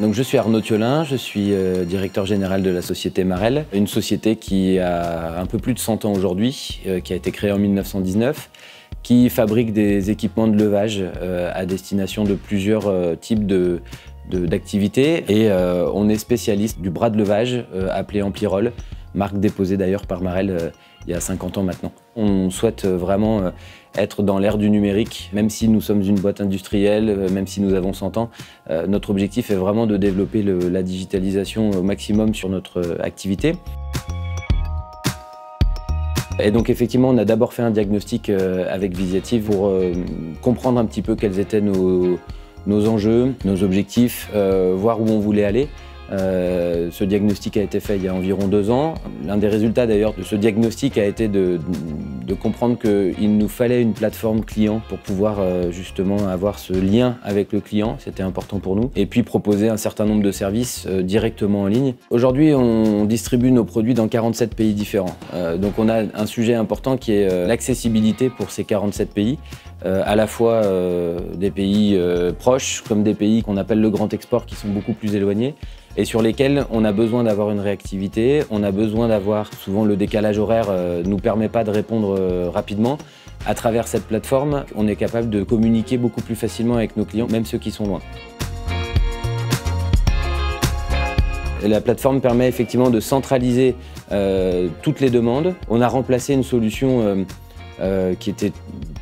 Donc je suis Arnaud Thiolin, je suis directeur général de la société Marel, une société qui a un peu plus de 100 ans aujourd'hui, qui a été créée en 1919, qui fabrique des équipements de levage à destination de plusieurs types d'activités. Et on est spécialiste du bras de levage appelé Ampli-Roll, marque déposée d'ailleurs par Marel il y a 50 ans maintenant. On souhaite vraiment être dans l'ère du numérique, même si nous sommes une boîte industrielle, même si nous avons 100 ans. Notre objectif est vraiment de développer la digitalisation au maximum sur notre activité. Et donc effectivement, on a d'abord fait un diagnostic avec Visiative pour comprendre un petit peu quels étaient nos enjeux, nos objectifs, voir où on voulait aller. Ce diagnostic a été fait il y a environ 2 ans. L'un des résultats d'ailleurs de ce diagnostic a été de comprendre qu'il nous fallait une plateforme client pour pouvoir justement avoir ce lien avec le client, c'était important pour nous, et puis proposer un certain nombre de services directement en ligne. Aujourd'hui, on distribue nos produits dans 47 pays différents. Donc on a un sujet important qui est l'accessibilité pour ces 47 pays, à la fois des pays proches comme des pays qu'on appelle le grand export qui sont beaucoup plus éloignés, et sur lesquels on a besoin d'avoir une réactivité, on a besoin d'avoir, souvent le décalage horaire ne nous permet pas de répondre rapidement. À travers cette plateforme, on est capable de communiquer beaucoup plus facilement avec nos clients, même ceux qui sont loin. La plateforme permet effectivement de centraliser toutes les demandes. On a remplacé une solution qui était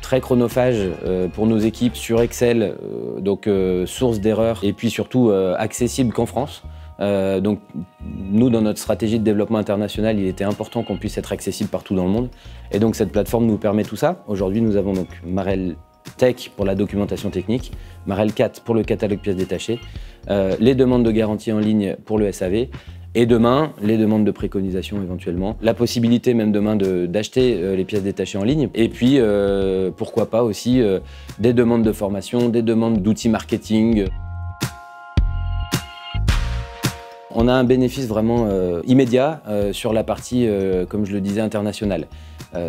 très chronophage pour nos équipes sur Excel, donc source d'erreurs, et puis surtout accessible qu'en France. Donc nous, dans notre stratégie de développement international, il était important qu'on puisse être accessible partout dans le monde. Et donc cette plateforme nous permet tout ça. Aujourd'hui, nous avons donc Marel Tech pour la documentation technique, Marel Cat pour le catalogue pièces détachées, les demandes de garantie en ligne pour le SAV, et demain, les demandes de préconisation éventuellement, la possibilité même demain d'acheter les pièces détachées en ligne, et puis pourquoi pas aussi des demandes de formation, des demandes d'outils marketing. On a un bénéfice vraiment immédiat sur la partie, comme je le disais, internationale.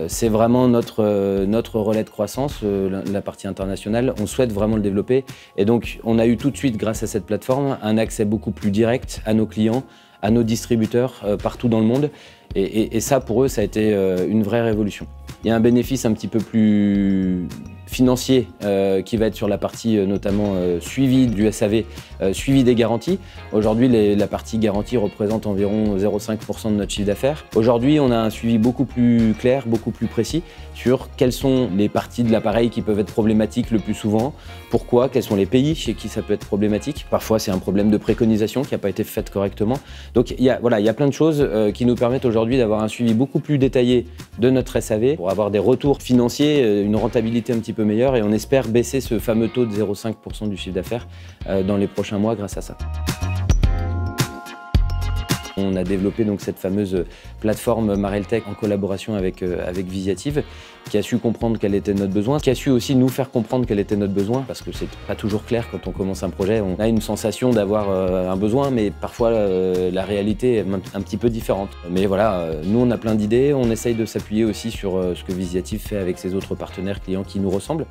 C'est vraiment notre relais de croissance, la partie internationale. On souhaite vraiment le développer. Et donc, on a eu tout de suite, grâce à cette plateforme, un accès beaucoup plus direct à nos clients, à nos distributeurs partout dans le monde. Et ça, pour eux, ça a été une vraie révolution. Il y a un bénéfice un petit peu plus financier qui va être sur la partie notamment suivi du SAV, suivi des garanties. Aujourd'hui, la partie garantie représente environ 0,5% de notre chiffre d'affaires. Aujourd'hui, on a un suivi beaucoup plus clair, beaucoup plus précis sur quelles sont les parties de l'appareil qui peuvent être problématiques le plus souvent, pourquoi, quels sont les pays chez qui ça peut être problématique. Parfois, c'est un problème de préconisation qui n'a pas été faite correctement. Donc, il y a plein de choses qui nous permettent aujourd'hui d'avoir un suivi beaucoup plus détaillé de notre SAV pour avoir des retours financiers, une rentabilité un petit peu meilleure, et on espère baisser ce fameux taux de 0,5% du chiffre d'affaires dans les prochains mois grâce à ça. On a développé donc cette fameuse plateforme Marel Tech en collaboration avec Visiative, qui a su comprendre quel était notre besoin, qui a su aussi nous faire comprendre quel était notre besoin, parce que c'est pas toujours clair quand on commence un projet. On a une sensation d'avoir un besoin, mais parfois la réalité est un petit peu différente. Mais voilà, nous on a plein d'idées, on essaye de s'appuyer aussi sur ce que Visiative fait avec ses autres partenaires clients qui nous ressemblent.